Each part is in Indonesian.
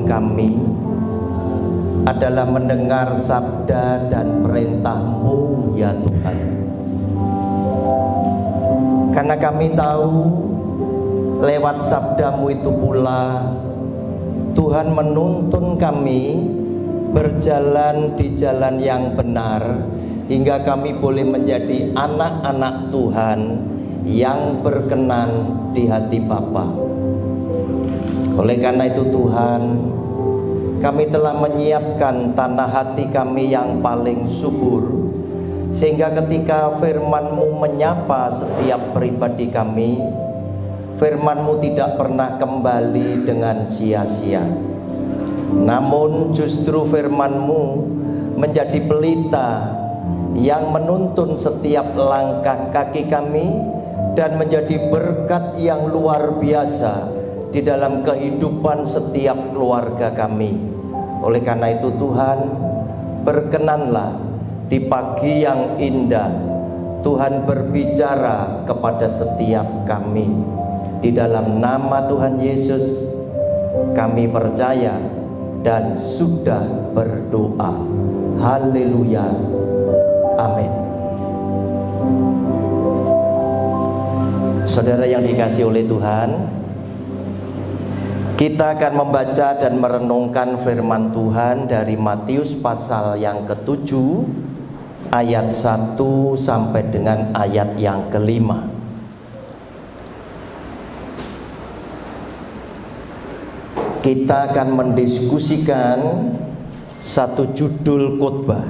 kami adalah mendengar sabda dan perintah-Mu ya Tuhan. Karena kami tahu lewat sabda-Mu itu pula Tuhan menuntun kami berjalan di jalan yang benar, hingga kami boleh menjadi anak-anak Tuhan yang berkenan di hati Bapa. Oleh karena itu Tuhan, kami telah menyiapkan tanah hati kami yang paling subur, sehingga ketika firman-Mu menyapa setiap pribadi kami, firman-Mu tidak pernah kembali dengan sia-sia. Namun justru firman-Mu menjadi pelita yang menuntun setiap langkah kaki kami dan menjadi berkat yang luar biasa di dalam kehidupan setiap keluarga kami. Oleh karena itu Tuhan, berkenanlah di pagi yang indah Tuhan berbicara kepada setiap kami. Di dalam nama Tuhan Yesus kami percaya dan sudah berdoa. Haleluya. Amin. Saudara yang dikasihi oleh Tuhan, kita akan membaca dan merenungkan firman Tuhan dari Matius pasal yang ke-7 ayat 1 sampai dengan ayat yang ke-5. Kita akan mendiskusikan satu judul khotbah.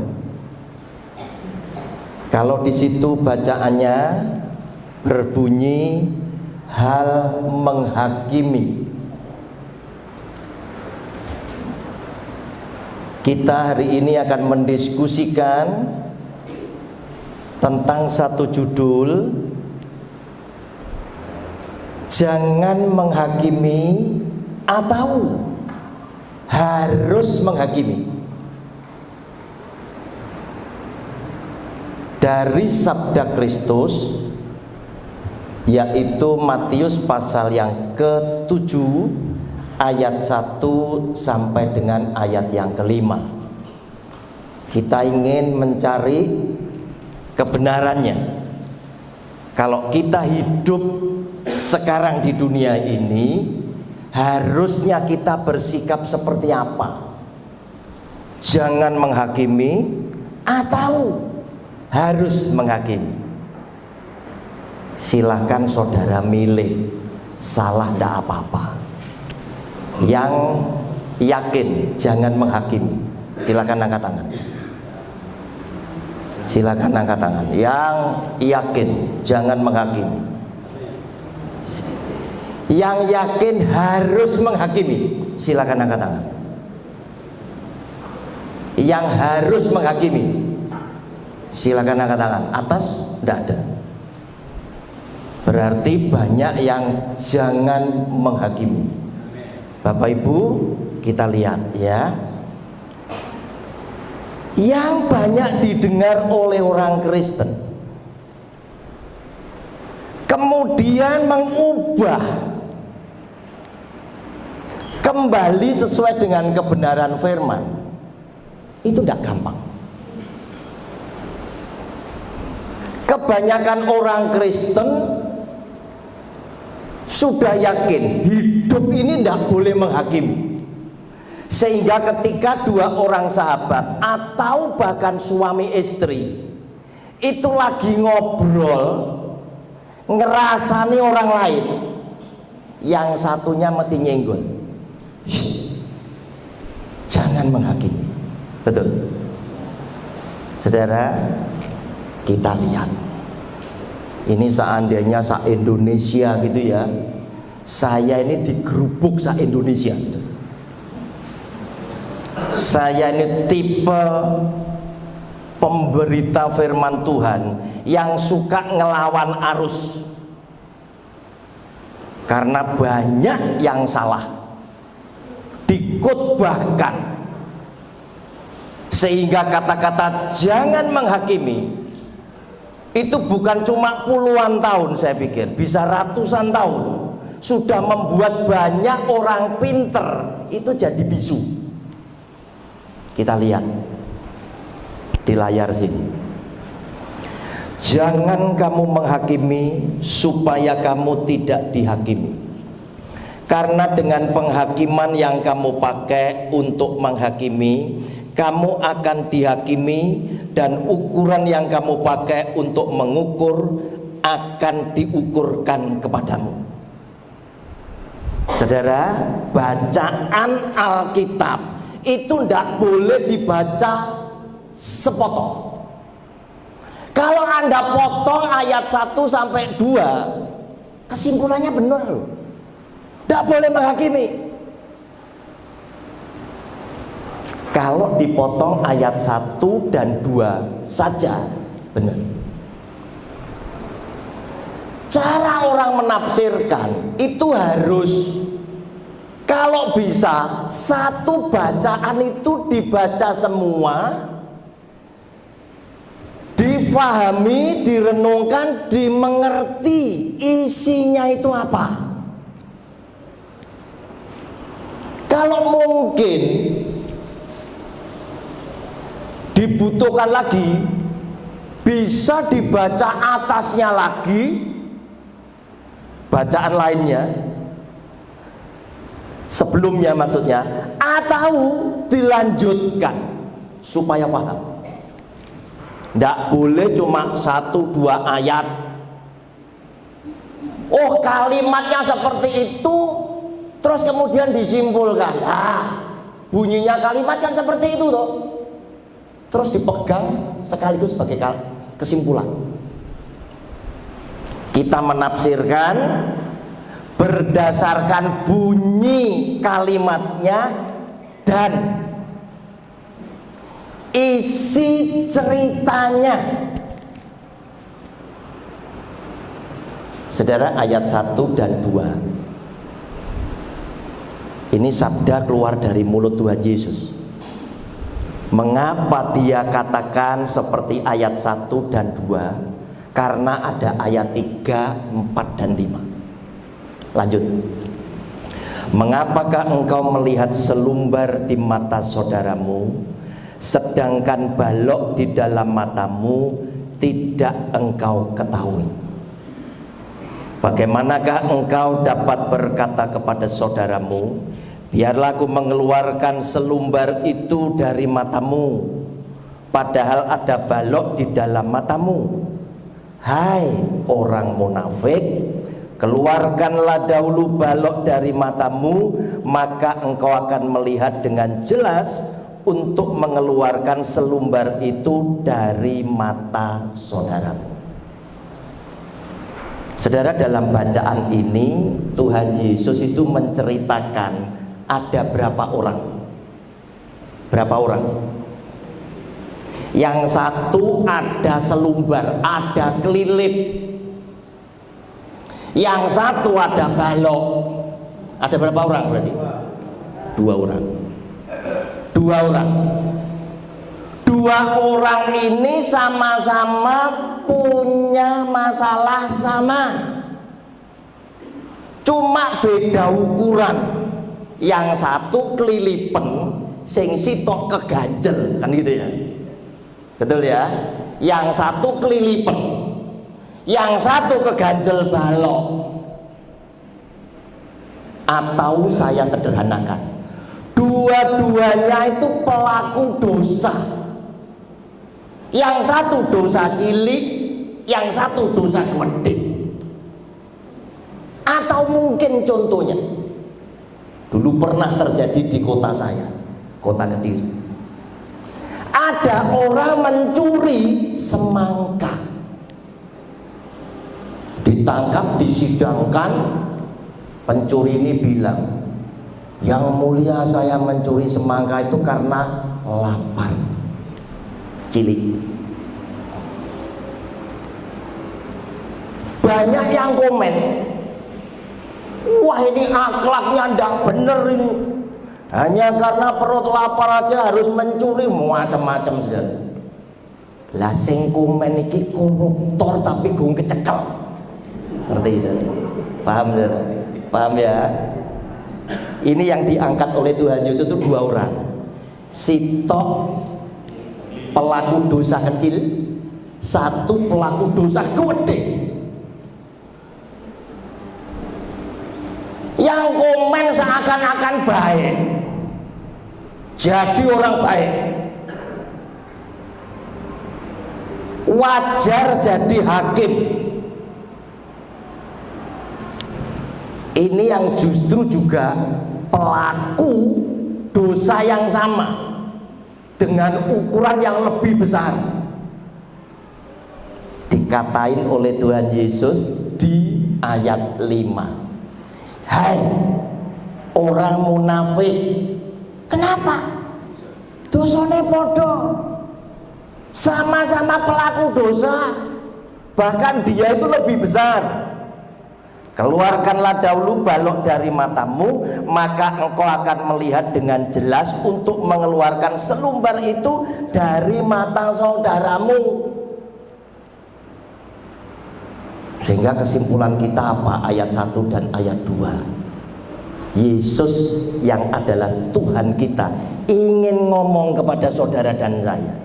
Kalau di situ bacaannya berbunyi hal menghakimi. Kita hari ini akan mendiskusikan tentang satu judul, jangan menghakimi atau harus menghakimi. Dari sabda Kristus, yaitu Matius pasal yang ke-7 ayat 1 sampai dengan ayat yang ke-5. Kita ingin mencari kebenarannya. Kalau kita hidup sekarang di dunia ini, harusnya kita bersikap seperti apa? Jangan menghakimi atau harus menghakimi? Silahkan saudara milih, salah tidak apa-apa. Yang yakin jangan menghakimi, silakan angkat tangan. Silakan angkat tangan. Yang yakin jangan menghakimi. Yang yakin harus menghakimi, silakan angkat tangan. Yang harus menghakimi, silakan angkat tangan. Atas tidak ada. Berarti banyak yang jangan menghakimi. Bapak Ibu, kita lihat ya, yang banyak didengar oleh orang Kristen, kemudian mengubah kembali sesuai dengan kebenaran firman, itu tidak gampang. Kebanyakan orang Kristen sudah yakin hidup ini tidak boleh menghakimi, sehingga ketika dua orang sahabat atau bahkan suami istri itu lagi ngobrol, ngerasani orang lain, yang satunya mesti nyenggol, jangan menghakimi. Betul, saudara. Kita lihat, ini seandainya se-Indonesia gitu ya, saya ini digerubuk se-Indonesia gitu. Saya ini tipe pemberita firman Tuhan yang suka ngelawan arus, karena banyak yang salah dikhotbahkan, sehingga kata-kata jangan menghakimi itu bukan cuma puluhan tahun, saya pikir bisa ratusan tahun sudah membuat banyak orang pinter itu jadi bisu. Kita lihat di layar sini. Jangan kamu menghakimi supaya kamu tidak dihakimi. Karena dengan penghakiman yang kamu pakai untuk menghakimi, kamu akan dihakimi, dan ukuran yang kamu pakai untuk mengukur akan diukurkan kepadamu. Saudara, bacaan Alkitab itu tidak boleh dibaca sepotong. Kalau Anda potong ayat 1 sampai 2, kesimpulannya benar loh. Tidak boleh menghakimi. Kalau dipotong ayat 1 dan 2 saja benar. Cara orang menafsirkan itu harus, kalau bisa, satu bacaan itu dibaca semua, difahami, direnungkan, dimengerti isinya itu apa. Kalau mungkin dibutuhkan lagi, bisa dibaca atasnya lagi, bacaan lainnya sebelumnya maksudnya, atau dilanjutkan supaya paham. Tidak boleh cuma 1-2 ayat. Oh, kalimatnya seperti itu, terus kemudian disimpulkan. Bunyinya kalimat kan seperti itu toh. Terus dipegang sekaligus sebagai kesimpulan. Kita menafsirkan berdasarkan bunyi kalimatnya dan isi ceritanya. Saudara, ayat 1 dan 2 ini sabda keluar dari mulut Tuhan Yesus. Mengapa dia katakan seperti ayat 1 dan 2? Karena ada ayat 3, 4 dan 5. Lanjut. Mengapakah engkau melihat selumbar di mata saudaramu, sedangkan balok di dalam matamu tidak engkau ketahui? Bagaimanakah engkau dapat berkata kepada saudaramu, biarlah aku mengeluarkan selumbar itu dari matamu, padahal ada balok di dalam matamu? Hai orang munafik, keluarkanlah dahulu balok dari matamu, maka engkau akan melihat dengan jelas untuk mengeluarkan selumbar itu dari mata saudaramu. Saudara, dalam bacaan ini Tuhan Yesus itu menceritakan ada berapa orang? Berapa orang? Yang satu ada selumbar, ada kelilip. Yang satu ada balok. Ada berapa orang berarti? 2 orang. 2 orang. 2 orang ini sama-sama punya masalah sama, cuma beda ukuran. Yang satu kelilipen, sing sitok keganjel, kan gitu ya. Betul ya? Yang satu kelilipen, yang satu keganjel balok. Atau saya sederhanakan, dua-duanya itu pelaku dosa. Yang satu dosa cilik, yang satu dosa gede. Atau mungkin contohnya, dulu pernah terjadi di kota saya, kota Kediri. Ada orang mencuri semangka, ditangkap, disidangkan. Pencuri ini bilang, yang mulia saya mencuri semangka itu karena lapar. Cilik. Banyak yang komen, wah ini akhlaknya ndak bener ini, hanya karena perut lapar aja harus mencuri, macam-macam saja. Lah sing komen iki koruptor tapi gung kecekel, ngerti itu? Paham ya? Paham ya? Ini yang diangkat oleh Tuhan Yesus itu 2 orang. Sitok pelaku dosa kecil, 1 pelaku dosa gede. Yang komen seakan-akan baik, jadi orang baik, wajar jadi hakim. Ini yang justru juga pelaku dosa yang sama dengan ukuran yang lebih besar. Dikatain oleh Tuhan Yesus di ayat 5. Hai orang munafik, kenapa? Dosane podo, sama-sama pelaku dosa, bahkan dia itu lebih besar. Keluarkanlah dahulu balok dari matamu, maka engkau akan melihat dengan jelas untuk mengeluarkan selumbar itu dari mata saudaramu. Sehingga kesimpulan kita apa? Ayat 1 dan ayat 2. Yesus yang adalah Tuhan kita ingin ngomong kepada saudara dan saya,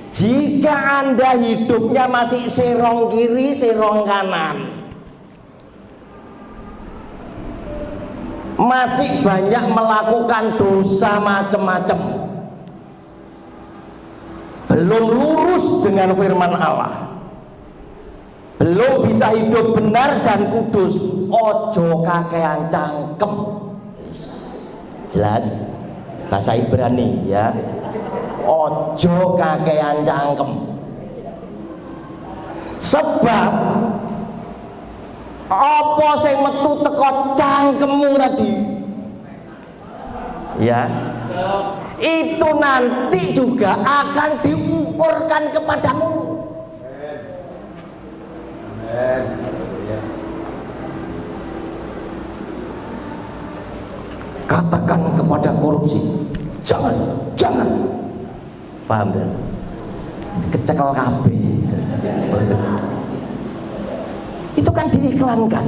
jika Anda hidupnya masih serong kiri serong kanan, masih banyak melakukan dosa macam-macam, belum lurus dengan firman Allah, belum bisa hidup benar dan kudus, ojo kakean cangkem. Jelas bahasa Ibrani ya, ojo kakean cangkem. Sebab apa sing metu teko cangkemmu tadi ya, itu nanti juga akan diukurkan kepadamu. Katakan kepada korupsi, jangan. Paham ya? Kecekel kabeh. Itu kan diiklankan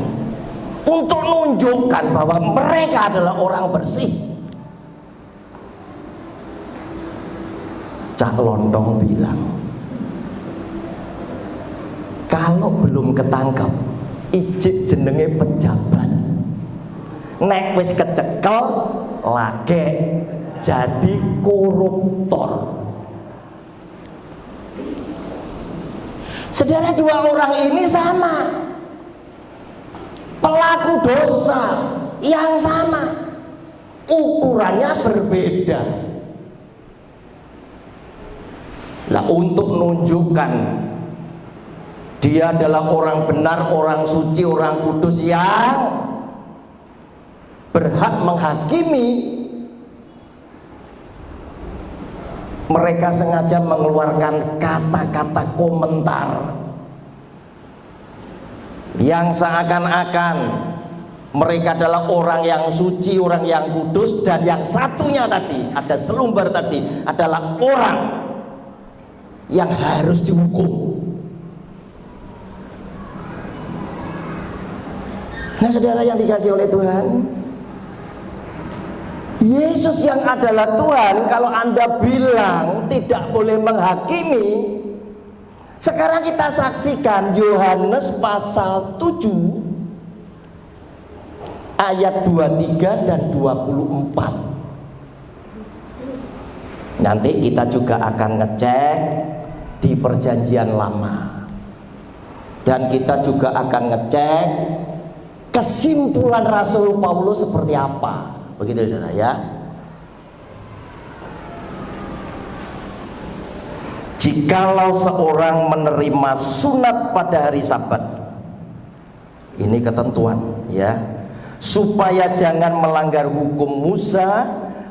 untuk menunjukkan bahwa mereka adalah orang bersih. Cak Londong bilang, kalau belum ketangkap, ijik jenenge pejabat, nek wis kecekel lagi jadi koruptor. Saudara, 2 orang ini sama, pelaku dosa yang sama, ukurannya berbeda. Nah, untuk menunjukkan dia adalah orang benar, orang suci, orang kudus yang berhak menghakimi, mereka sengaja mengeluarkan kata-kata komentar yang seakan-akan mereka adalah orang yang suci, orang yang kudus, dan yang satunya tadi, ada selumbar tadi, adalah orang yang harus dihukum. Nah, saudara yang dikasihi oleh Tuhan, Yesus yang adalah Tuhan, kalau Anda bilang tidak boleh menghakimi, sekarang kita saksikan Yohanes pasal 7 ayat 23 dan 24. Nanti kita juga akan ngecek di perjanjian lama, dan kita juga akan ngecek kesimpulan Rasul Paulus seperti apa. Begitu saudara ya. Jikalau seorang menerima sunat pada hari Sabat, ini ketentuan ya, supaya jangan melanggar hukum Musa,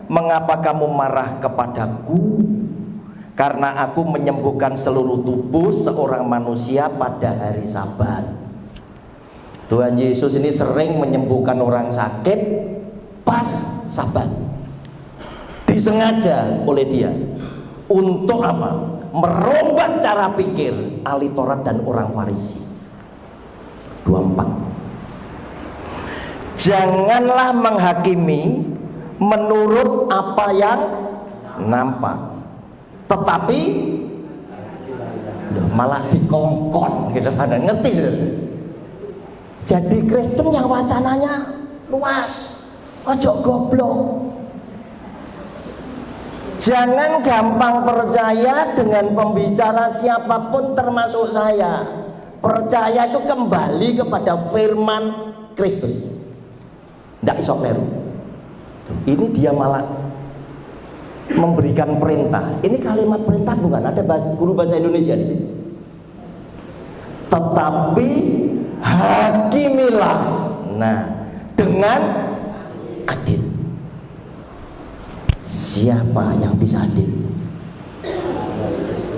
mengapa kamu marah kepadaku? Karena aku menyembuhkan seluruh tubuh seorang manusia pada hari Sabat. Tuhan Yesus ini sering menyembuhkan orang sakit pas Sabat, disengaja oleh dia. Untuk apa? Merombak cara pikir ahli Taurat dan orang Farisi. 24. Janganlah menghakimi menurut apa yang nampak, tetapi malah dikongkon gitu, pada ngerti gitu. Jadi Kristen yang wacananya luas, ojo goblok. Jangan gampang percaya dengan pembicara siapapun termasuk saya. Percaya itu kembali kepada firman Kristus. Tidak iso kleru. Ini dia malah memberikan perintah. Ini kalimat perintah bukan ada guru bahasa Indonesia di sini. Tetapi hakimilah, nah, dengan adil. Siapa yang bisa adil?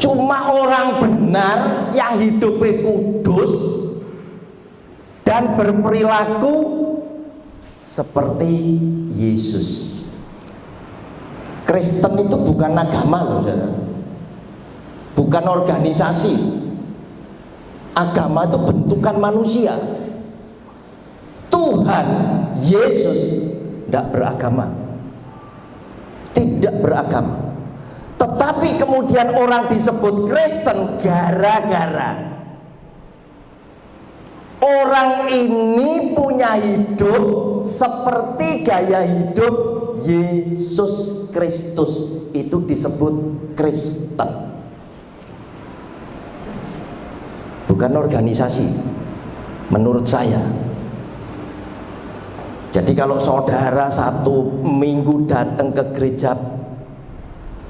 Cuma orang benar yang hidupnya kudus dan berperilaku seperti Yesus. Kristen itu bukan agama loh, saudara. Bukan organisasi. Agama itu bentukan manusia. Tuhan Yesus tidak beragama, tidak beragama. Tetapi kemudian orang disebut Kristen gara-gara orang ini punya hidup seperti gaya hidup Yesus Kristus. Itu disebut Kristen, bukan organisasi menurut saya. Jadi kalau saudara satu minggu datang ke gereja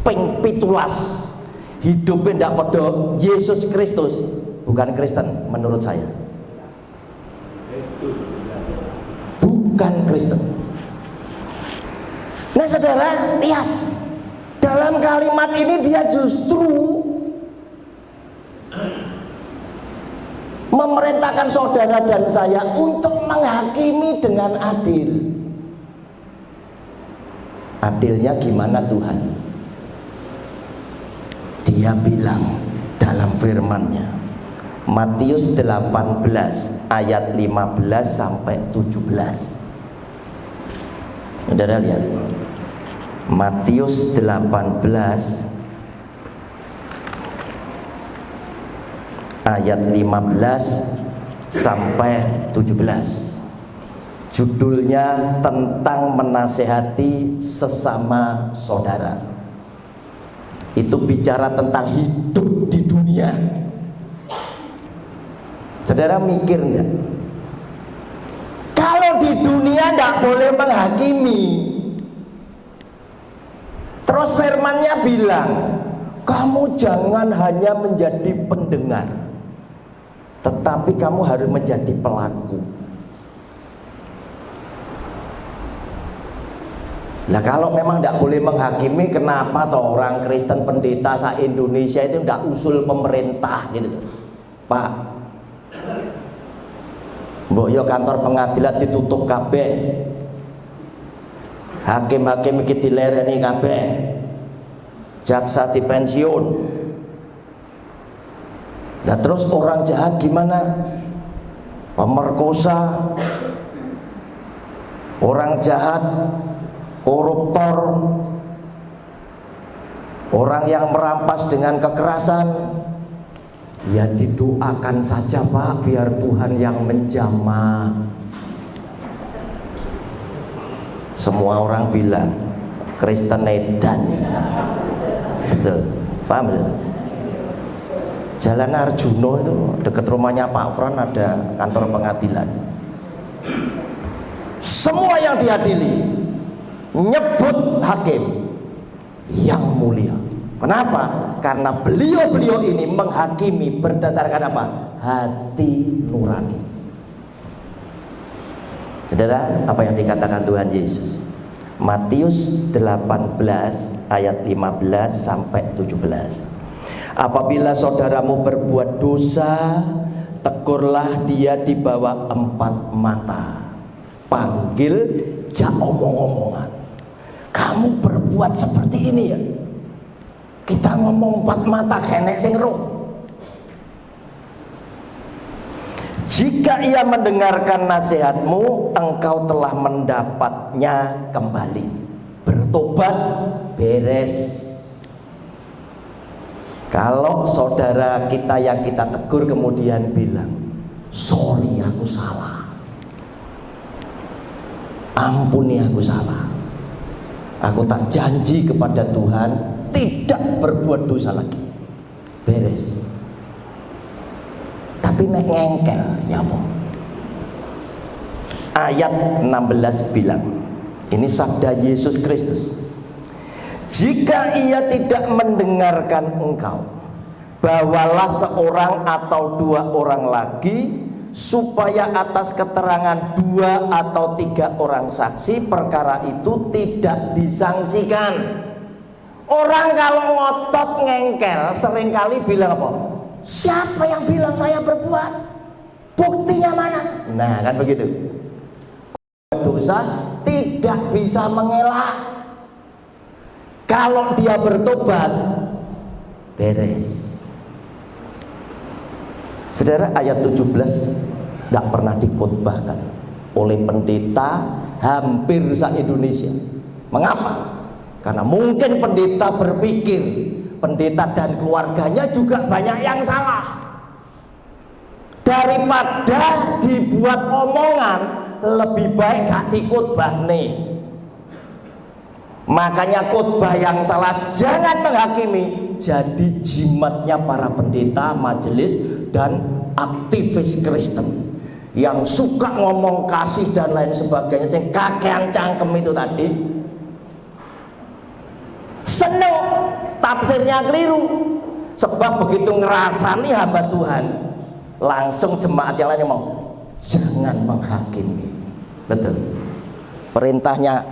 ping pitulas hidupnya tidak pada Yesus Kristus, bukan Kristen menurut saya, bukan Kristen. Nah saudara lihat, dalam kalimat ini dia justru memerintahkan saudara dan saya untuk menghakimi dengan adil. Adilnya gimana Tuhan? Dia bilang dalam firman-Nya, Matius 18 ayat 15 sampai 17. Saudara lihat, Matius 18 ayat 15 sampai 17. Judulnya tentang menasehati sesama saudara. Itu bicara tentang hidup di dunia. Saudara mikir enggak? Kalau di dunia enggak boleh menghakimi, terus firman-Nya bilang, kamu jangan hanya menjadi pendengar, tetapi kamu harus menjadi pelaku. Nah kalau memang tidak boleh menghakimi, kenapa toh orang Kristen pendeta se-Indonesia itu tidak usul pemerintah gitu, Pak? Mbok yo kantor pengadilan ditutup kabeh, hakim-hakim iki dilereni kabeh, jaksa dipensiun. Nah terus orang jahat gimana? Pemerkosa, orang jahat, koruptor, orang yang merampas dengan kekerasan, ya didoakan saja Pak, biar Tuhan yang menjamah. Semua orang bilang Kristen edan, betul, paham ya? Jalan Arjuno itu dekat rumahnya Pak Fron ada kantor pengadilan. Semua yang diadili nyebut hakim yang mulia. Kenapa? Karena beliau-beliau ini menghakimi berdasarkan apa? Hati nurani. Saudara, apa yang dikatakan Tuhan Yesus? Matius 18 ayat 15 sampai 17. Apabila saudaramu berbuat dosa, tegurlah dia di bawah 4 mata. Panggil, jak omong-omongan. Kamu berbuat seperti ini ya, kita ngomong 4 mata kenek sing roh. Jika ia mendengarkan nasihatmu, engkau telah mendapatnya kembali. Bertobat, beres. Kalau saudara kita yang kita tegur kemudian bilang, sorry aku salah, ampuni aku salah, aku tak janji kepada Tuhan tidak berbuat dosa lagi, beres. Tapi nek ngengkel nyapa? Ayat 16 bilang, ini sabda Yesus Kristus, jika ia tidak mendengarkan engkau, bawalah seorang atau dua orang lagi, supaya atas keterangan dua atau tiga orang saksi perkara itu tidak disangsikan. Orang kalau ngotot ngengkel seringkali bilang apa? Siapa yang bilang saya berbuat? Buktinya mana? Nah kan begitu. Dosa tidak bisa mengelak. Kalau dia bertobat, beres. Saudara, ayat 17 tidak pernah dikhotbahkan oleh pendeta hampir se-Indonesia. Mengapa? Karena mungkin pendeta berpikir pendeta dan keluarganya juga banyak yang salah. Daripada dibuat omongan, lebih baik gak dikhotbah nih. Makanya khotbah yang salah jangan menghakimi. Jadi jimatnya para pendeta, majelis, dan aktivis Kristen yang suka ngomong kasih dan lain sebagainya, yang kakean cangkem itu tadi, seneng tafsirnya keliru. Sebab begitu ngerasani hamba Tuhan, langsung jemaat yang lain mau jangan menghakimi. Betul. Perintahnya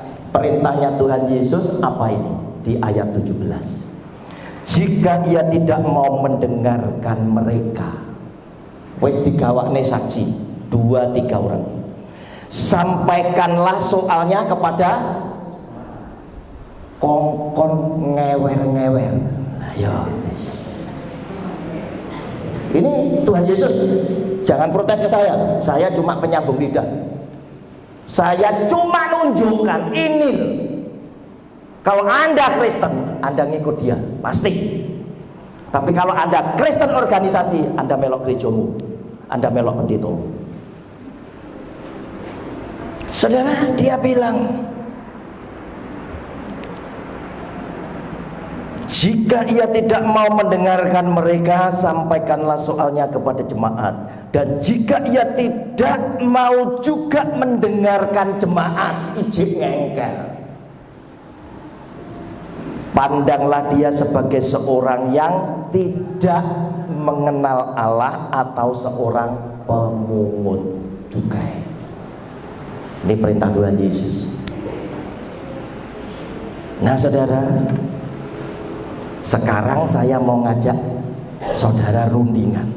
Tuhan Yesus apa ini? Di ayat 17. Jika ia tidak mau mendengarkan mereka, wis digawakne saksi 2-3 orang, sampaikanlah soalnya kepada kongkon ngewer-ngewer. Nah, ya. Ini Tuhan Yesus, jangan protes ke saya cuma penyambung lidah. Saya cuma nunjukkan ini. Kalau Anda Kristen, Anda ngikut dia, pasti. Tapi kalau Anda Kristen organisasi, Anda melok gerejamu, Anda melok pendetamu. Saudara, dia bilang, jika ia tidak mau mendengarkan mereka, sampaikanlah soalnya kepada jemaat. Dan jika ia tidak mau juga mendengarkan jemaat, ijib ngengkel, pandanglah dia sebagai seorang yang tidak mengenal Allah atau seorang pemungut cukai. Ini perintah Tuhan Yesus. Nah saudara, sekarang saya mau ngajak saudara rundingan.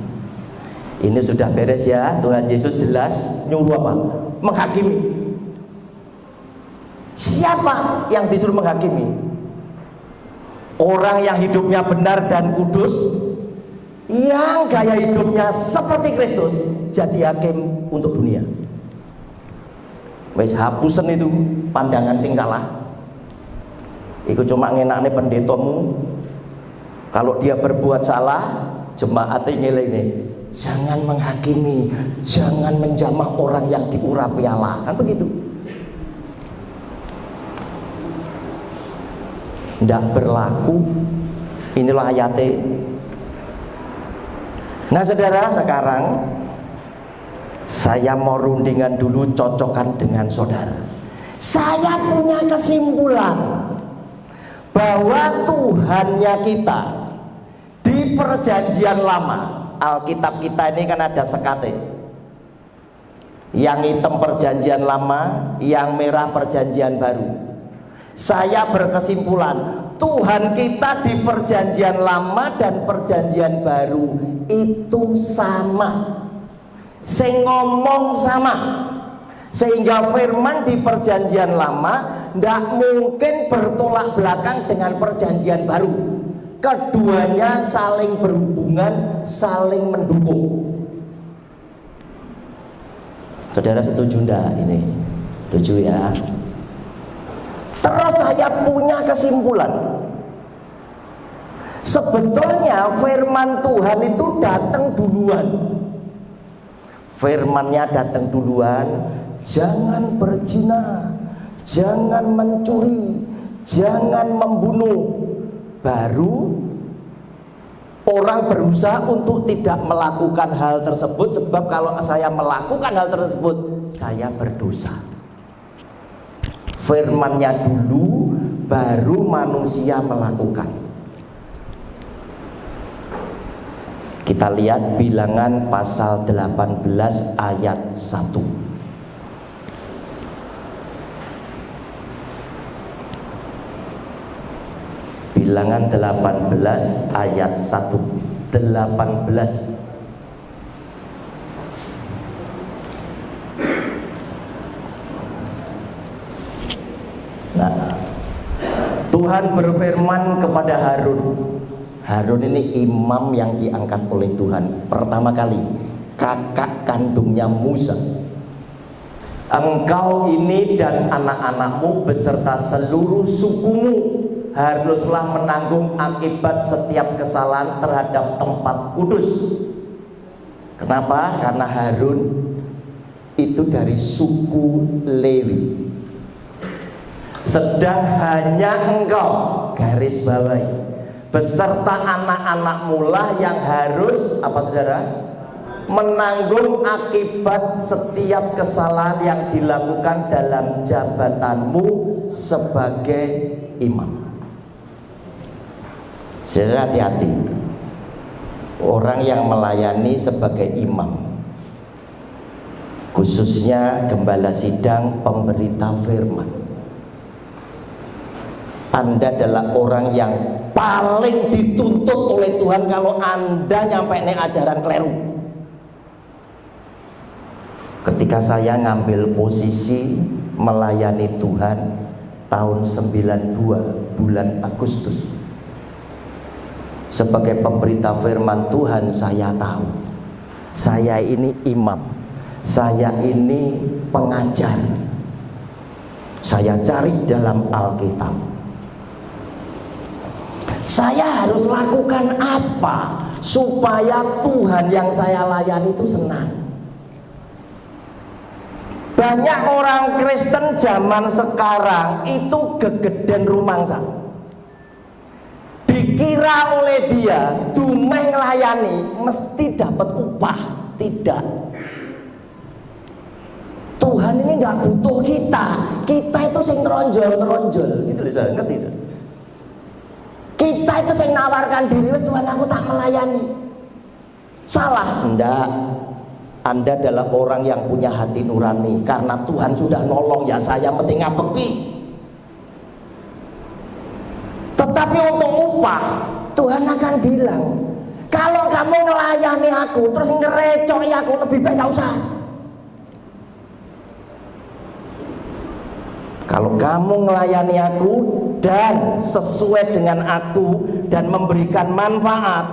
Ini sudah beres ya, Tuhan Yesus jelas nyuruh apa? Menghakimi. Siapa yang disuruh menghakimi? Orang yang hidupnya benar dan kudus, yang gaya hidupnya seperti Kristus, jadi hakim untuk dunia. Wes hapusen itu pandangan sing salah. Iku cuma ngenakne pendetamu. Kalau dia berbuat salah, jemaat ngelene, jangan menghakimi, jangan menjamah orang yang diurapi Allah, kan begitu. Tidak berlaku. Inilah ayatnya. Nah saudara, sekarang saya mau rundingan dulu, cocokkan dengan saudara. Saya punya kesimpulan bahwa Tuhannya kita di perjanjian lama, Alkitab kita ini kan ada sekate. Yang hitam perjanjian lama, yang merah perjanjian baru. Saya berkesimpulan Tuhan kita di perjanjian lama dan perjanjian baru itu sama, sing ngomong sama. Sehingga firman di perjanjian lama tidak mungkin bertolak belakang dengan perjanjian baru. Keduanya saling berhubungan, saling mendukung. Saudara setuju enggak ini? Setuju ya? Terus saya punya kesimpulan. Sebetulnya firman Tuhan itu datang duluan. Firmannya datang duluan. Jangan berzina, jangan mencuri, jangan membunuh. Baru orang berusaha untuk tidak melakukan hal tersebut, sebab kalau saya melakukan hal tersebut saya berdosa. Firmannya dulu, baru manusia melakukan. Kita lihat Bilangan pasal 18 ayat 1. Bilangan 18 ayat 1. 18. Nah, Tuhan berfirman kepada Harun. Harun ini imam yang diangkat oleh Tuhan pertama kali, kakak kandungnya Musa. Engkau ini dan anak-anakmu beserta seluruh sukumu haruslah menanggung akibat setiap kesalahan terhadap tempat kudus. Kenapa? Karena Harun itu dari suku Lewi. Sedang hanya engkau, garis bawahi, beserta anak-anakmu lah yang harus apa saudara? Menanggung akibat setiap kesalahan yang dilakukan dalam jabatanmu sebagai imam. Saudara hati-hati, orang yang melayani sebagai imam, khususnya gembala sidang, pemberita firman, Anda adalah orang yang paling dituntut oleh Tuhan kalau Anda nyampe nih ajaran keliru. Ketika saya ngambil posisi melayani Tuhan tahun 92 bulan Agustus sebagai pemberita firman Tuhan, saya tahu saya ini imam, saya ini pengajar. Saya cari dalam Alkitab, saya harus lakukan apa supaya Tuhan yang saya layani itu senang. Banyak orang Kristen zaman sekarang itu gegeden rumangsa. Dikira oleh dia dumeh nglayani mesti dapat upah. Tidak. Tuhan ini nggak butuh kita. Kita itu sing ngeronjol gitu loh, ngerti? Kita itu sing nawarkan diri, Tuhan aku tak melayani. Salah? Enggak. Anda adalah orang yang punya hati nurani. Karena Tuhan sudah nolong, ya saya mesti ngabekti. Tetapi untuk upah, Tuhan akan bilang, kalau kamu melayani aku terus ngerecoki aku, lebih baik gak usah. Kalau kamu melayani aku dan sesuai dengan aku dan memberikan manfaat,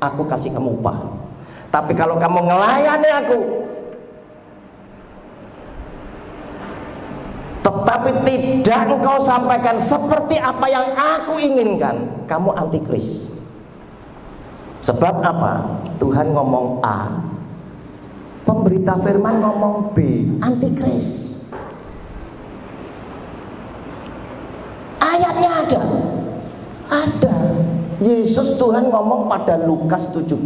aku kasih kamu upah. Tapi kalau kamu melayani aku tetapi tidak engkau sampaikan seperti apa yang aku inginkan, kamu antikris. Sebab apa? Tuhan ngomong A, pemberita firman ngomong B, antikris. Ayatnya ada. Yesus Tuhan ngomong pada Lukas 17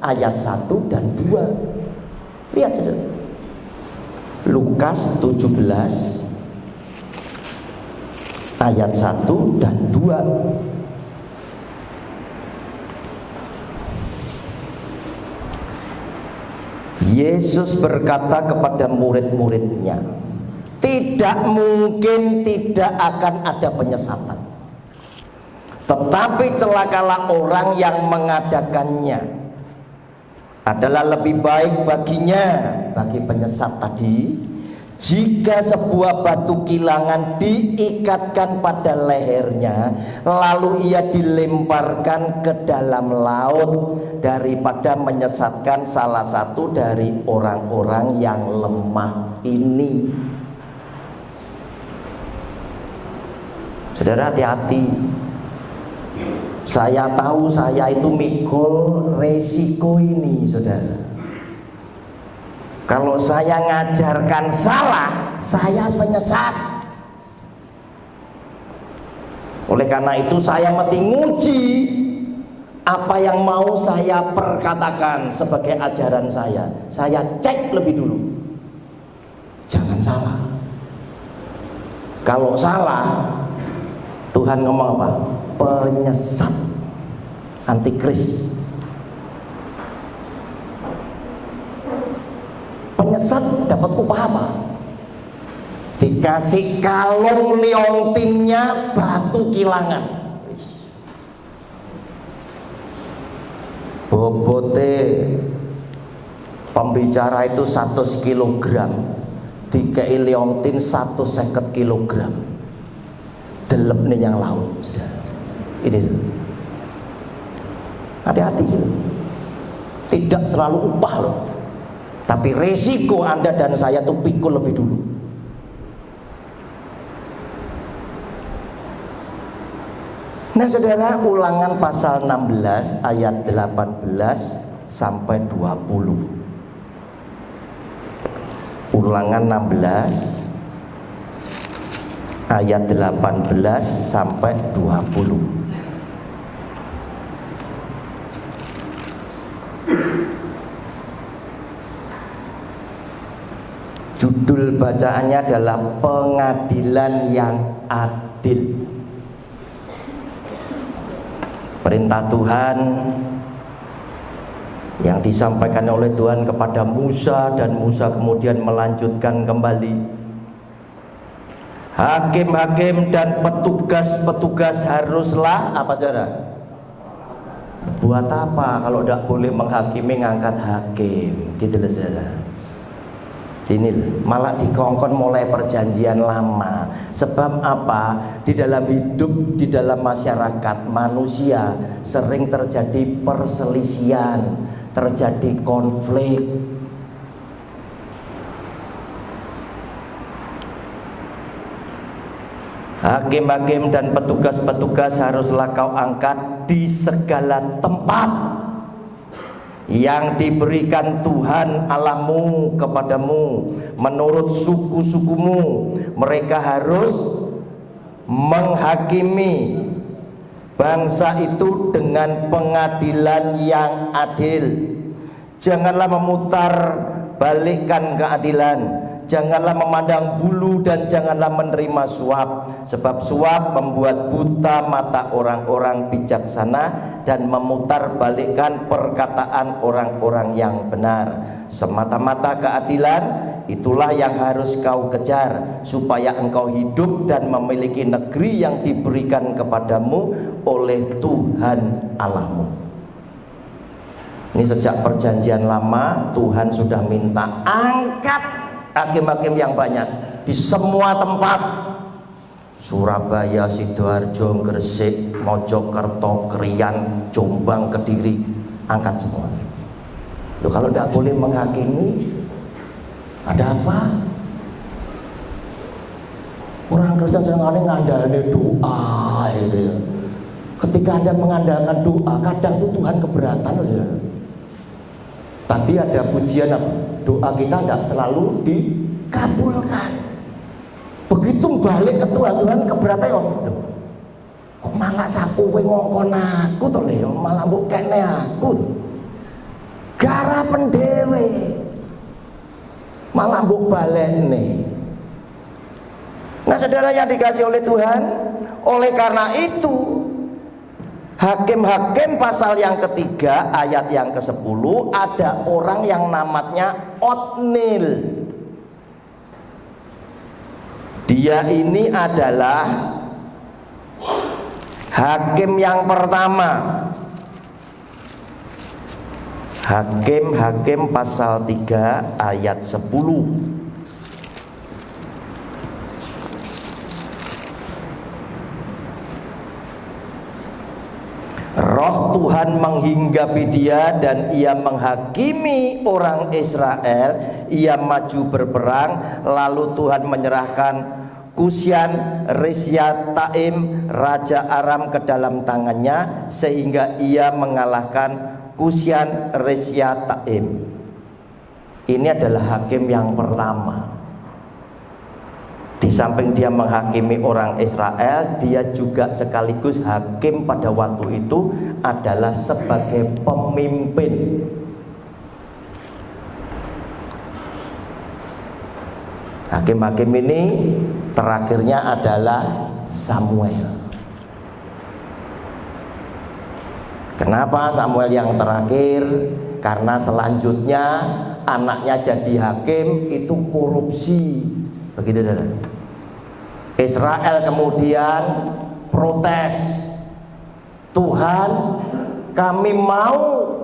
ayat 1 dan 2. Lihat saudara, Lukas 17 ayat 1 dan 2. Yesus berkata kepada murid-muridnya, tidak mungkin tidak akan ada penyesatan, tetapi celakalah orang yang mengadakannya. Adalah lebih baik baginya, bagi penyesat tadi, Jika sebuah batu kilangan diikatkan pada lehernya, lalu ia dilemparkan ke dalam laut, daripada menyesatkan salah satu dari orang-orang yang lemah ini. Saudara, hati-hati. Saya tahu saya itu mikul resiko ini, saudara. Kalau saya ngajarkan salah, saya menyesat. Oleh karena itu saya mesti nguji apa yang mau saya perkatakan sebagai ajaran saya. Saya cek lebih dulu. Jangan salah. Kalau salah, Tuhan ngomong apa? Penyesat, antikris. Penyesat dapat upah apa? Dikasih kalung liontinnya batu kilangan. Bobote pembicara itu 100 kg, dikei liontin 150 kg. Delep nih yang laut, saudara. Ini hati-hati. Tidak selalu upah loh, tapi resiko Anda dan saya tuh pikul lebih dulu. Nah saudara, Ulangan pasal 16 ayat 18 sampai 20. Ulangan 16 ayat 18 sampai 20. Judul bacaannya adalah Pengadilan yang Adil. Perintah Tuhan yang disampaikan oleh Tuhan kepada Musa, dan Musa kemudian melanjutkan kembali. Hakim-hakim dan petugas-petugas haruslah apa, saudara? Buat apa kalau tidak boleh menghakimi, ngangkat hakim? Gitu loh, saudara. Ini malah dikongkon mulai perjanjian lama. Sebab apa? Di dalam hidup, di dalam masyarakat manusia sering terjadi perselisihan, terjadi konflik. Hakim-hakim dan petugas-petugas haruslah kau angkat di segala tempat yang diberikan Tuhan Allahmu kepadamu menurut suku-sukumu. Mereka harus menghakimi bangsa itu dengan pengadilan yang adil. Janganlah memutar balikkan keadilan, janganlah memandang bulu, dan janganlah menerima suap, sebab suap membuat buta mata orang-orang bijaksana dan memutar balikkan perkataan orang-orang yang benar. Semata-mata keadilan itulah yang harus kau kejar, supaya engkau hidup dan memiliki negeri yang diberikan kepadamu oleh Tuhan Allahmu. Ini sejak perjanjian lama Tuhan sudah minta angkat hakim-hakim yang banyak di semua tempat. Surabaya, Sidoarjo, Gresik, Mojokerto, Krian, Jombang, Kediri, angkat semua. Loh, kalau tidak boleh menghakimi, ada apa? Orang Kristen seringkali ngandalkan doa itu. Ketika Anda mengandalkan doa, kadang itu Tuhan keberatan loh, ya. Tadi ada pujian apa? Doa kita tidak selalu dikabulkan. Begitu balik ke Tuhan, Tuhan keberatan. Loh, kok malah saku ngongkon aku tuh, malah mbok kene aku. Garapen dhewe. Malah mbok balekne. Nah, saudara yang dikasih oleh Tuhan, oleh karena itu Hakim-hakim pasal yang ketiga ayat yang ke-10, ada orang yang namanya Otnil. Dia ini adalah hakim yang pertama. Hakim-hakim pasal 3 ayat 10. Roh Tuhan menghinggapi dia dan ia menghakimi orang Israel. Ia maju berperang, lalu Tuhan menyerahkan Kusyan Rishyataim raja Aram ke dalam tangannya, sehingga ia mengalahkan Kusyan Rishyataim. Ini adalah hakim yang pertama. Di samping dia menghakimi orang Israel, dia juga sekaligus hakim pada waktu itu adalah sebagai pemimpin. Hakim-hakim ini terakhirnya adalah Samuel. Kenapa Samuel yang terakhir? Karena selanjutnya anaknya jadi hakim itu korupsi. Begitu saudara. Israel kemudian protes, Tuhan, kami mau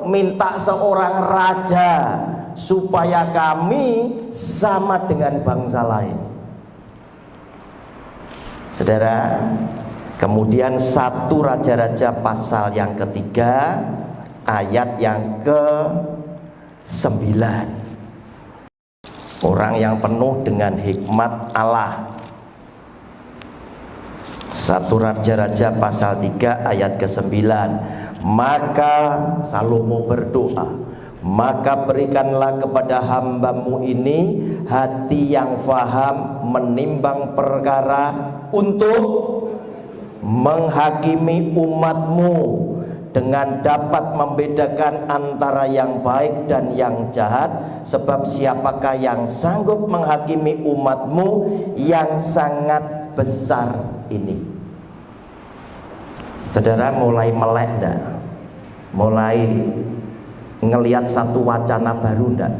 minta seorang raja supaya kami sama dengan bangsa lain. Saudara, kemudian 1 Raja-Raja pasal yang ketiga ayat yang ke-9. Orang yang penuh dengan hikmat Allah. 1 Raja-Raja pasal 3 ayat ke-9. Maka Salomo berdoa, maka berikanlah kepada hambamu ini hati yang faham menimbang perkara untuk menghakimi umatmu, dengan dapat membedakan antara yang baik dan yang jahat. Sebab siapakah yang sanggup menghakimi umatmu yang sangat besar ini? Saudara mulai melek enggak? Mulai ngelihat satu wacana baru enggak?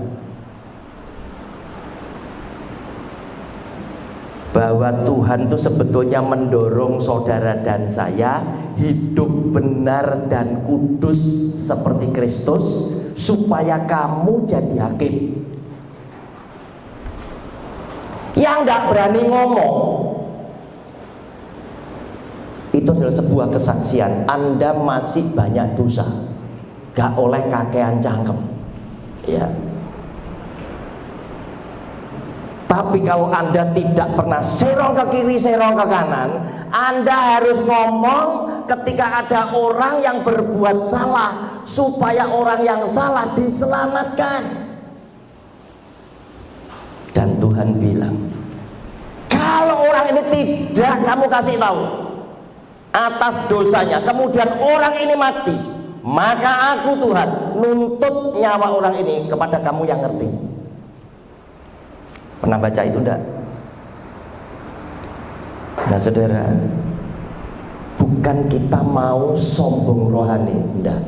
Bahwa Tuhan itu sebetulnya mendorong saudara dan saya hidup benar dan kudus seperti Kristus, supaya kamu jadi hakim. Yang gak berani ngomong itu adalah sebuah kesaksian Anda masih banyak dosa, gak oleh kakean cangkem, ya. Tapi kalau Anda tidak pernah serong ke kiri, serong ke kanan, Anda harus ngomong ketika ada orang yang berbuat salah, supaya orang yang salah diselamatkan. Dan Tuhan bilang, kalau orang ini tidak kamu kasih tahu atas dosanya, kemudian orang ini mati, maka aku Tuhan nuntut nyawa orang ini kepada kamu yang ngerti. Pernah baca itu enggak? Nah saudara, bukan kita mau sombong rohani, enggak,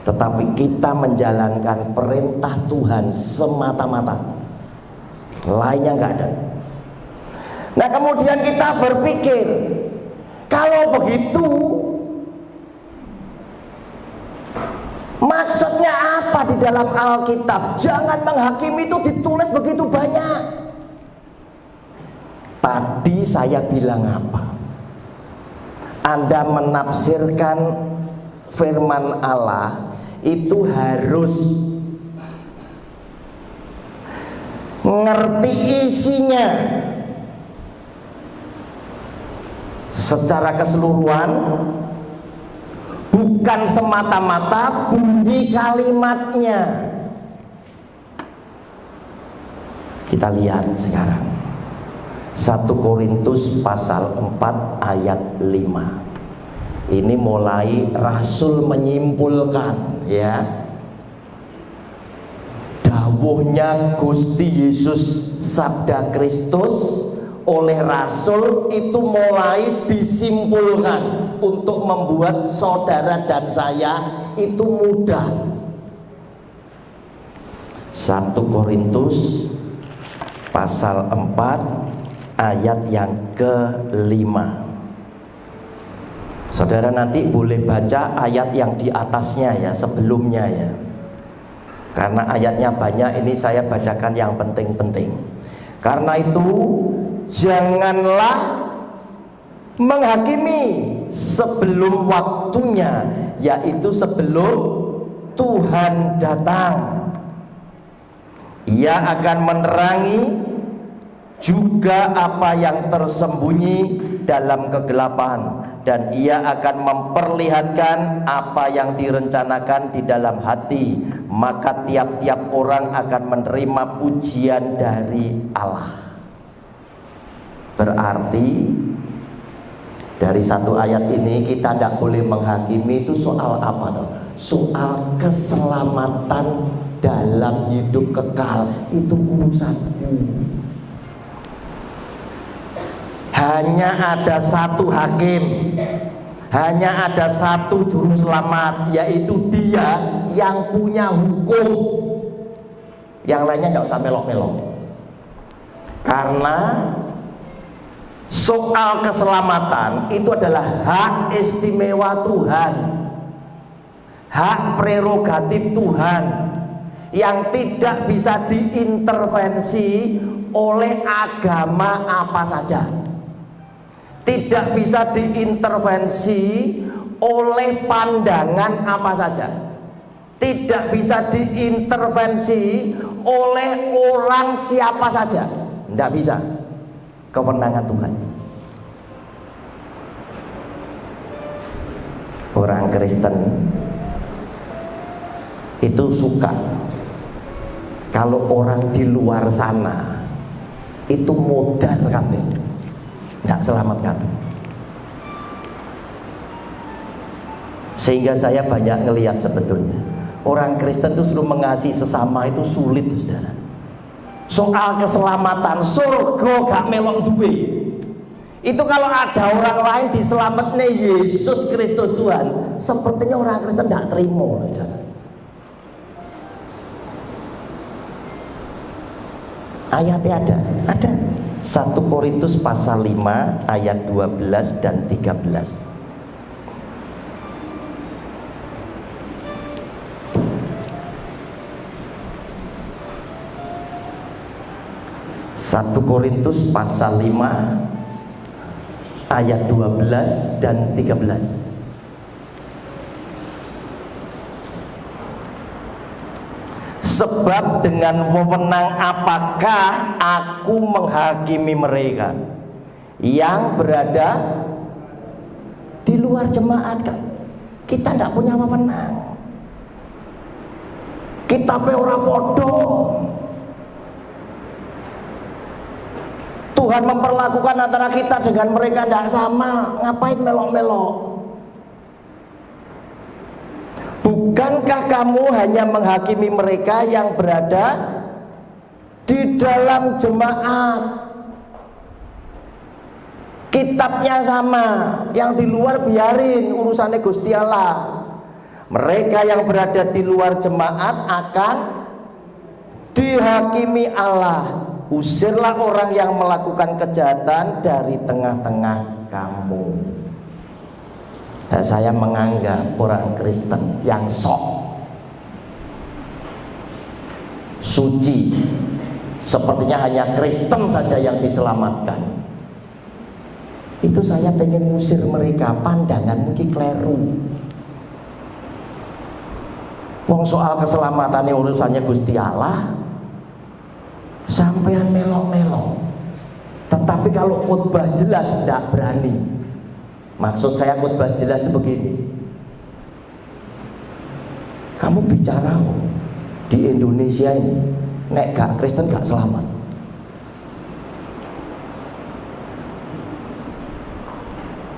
tetapi kita menjalankan perintah Tuhan semata-mata, lainnya enggak ada. Nah kemudian kita berpikir, kalau begitu maksudnya apa di dalam Alkitab? Jangan menghakimi itu ditulis begitu banyak. Tadi saya bilang apa? Anda menafsirkan firman Allah itu harus ngerti isinya secara keseluruhan, bukan semata-mata bunyi kalimatnya. Kita lihat sekarang 1 Korintus pasal 4 ayat 5. Ini mulai Rasul menyimpulkan, ya, dawuhnya Gusti Yesus sabda Kristus oleh Rasul itu mulai disimpulkan untuk membuat saudara dan saya itu mudah. 1 Korintus pasal 4 ayat yang ke-5. Saudara nanti boleh baca ayat yang di atasnya ya, sebelumnya ya, karena ayatnya banyak. Ini saya bacakan yang penting-penting. Karena itu janganlah menghakimi sebelum waktunya, yaitu sebelum Tuhan datang. Ia akan menerangi juga apa yang tersembunyi dalam kegelapan, dan ia akan memperlihatkan apa yang direncanakan di dalam hati. Maka tiap-tiap orang akan menerima pujian dari Allah. Berarti dari satu ayat ini kita tidak boleh menghakimi itu soal apa toh? Soal keselamatan dalam hidup kekal, itu urusanku. Hanya ada satu hakim, hanya ada satu juru selamat, yaitu Dia yang punya hukum. Yang lainnya tidak usah melok-melok. Karena soal keselamatan itu adalah hak istimewa Tuhan, hak prerogatif Tuhan, yang tidak bisa diintervensi oleh agama apa saja, tidak bisa diintervensi oleh pandangan apa saja, tidak bisa diintervensi oleh orang siapa saja, tidak bisa. Kewenangan Tuhan. Orang Kristen itu suka kalau orang di luar sana itu modal kami, tidak selamat kami. Sehingga saya banyak ngelihat sebetulnya orang Kristen itu suruh mengasihi sesama itu sulit, saudara. Soal keselamatan surga gak melok duwe. Itu kalau ada orang lain diselamatnya Yesus Kristus Tuhan, sepertinya orang Kristen tidak terima, saudara. Ayatnya ada 1 Korintus pasal 5 ayat 12 dan 13. Satu Korintus pasal 5 ayat 12 dan 13. Sebab dengan wewenang apakah aku menghakimi mereka yang berada di luar jemaat? Kita tidak punya wewenang. Kita pe ora podo. Tuhan memperlakukan antara kita dengan mereka tidak sama. Ngapain melok-melok? Bukankah kamu hanya menghakimi mereka yang berada di dalam jemaat? Kitabnya sama, yang di luar biarin, urusannya Gusti Allah. Mereka yang berada di luar jemaat akan dihakimi Allah. Usirlah orang yang melakukan kejahatan dari tengah-tengah kamu. Dan saya menganggap orang Kristen yang sok suci, sepertinya hanya Kristen saja yang diselamatkan. Itu saya pengen ngusir mereka, pandangan mungkin kleru. Wong soal keselamatan urusannya Gusti Allah, sampean melok-melok. Tetapi kalau khotbah jelas tidak berani. Maksud saya khotbah jelas itu begini. Kamu bicara di Indonesia ini, nek gak Kristen gak selamat.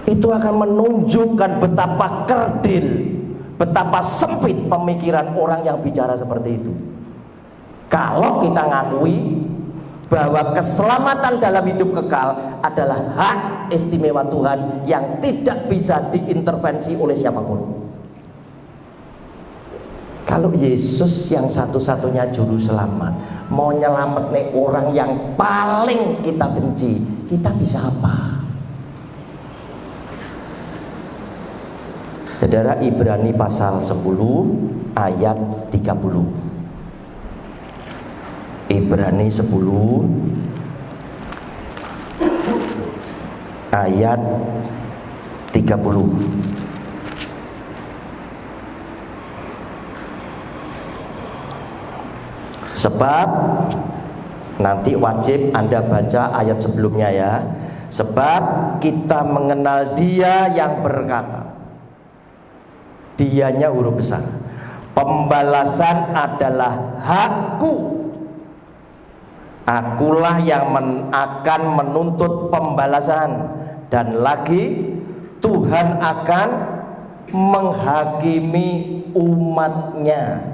Itu akan menunjukkan betapa kerdil, betapa sempit pemikiran orang yang bicara seperti itu. Kalau kita ngakui bahwa keselamatan dalam hidup kekal adalah hak istimewa Tuhan yang tidak bisa diintervensi oleh siapapun. Kalau Yesus yang satu-satunya juru selamat mau nyelamat nih orang yang paling kita benci, kita bisa apa? Saudara, Ibrani pasal 10 ayat 30. Ibrani 10 ayat 30. Sebab nanti wajib Anda baca ayat sebelumnya ya. Sebab kita mengenal Dia yang berkata, dianya huruf besar, pembalasan adalah hakku, akulah yang akan menuntut pembalasan. Dan lagi Tuhan akan menghakimi umatnya.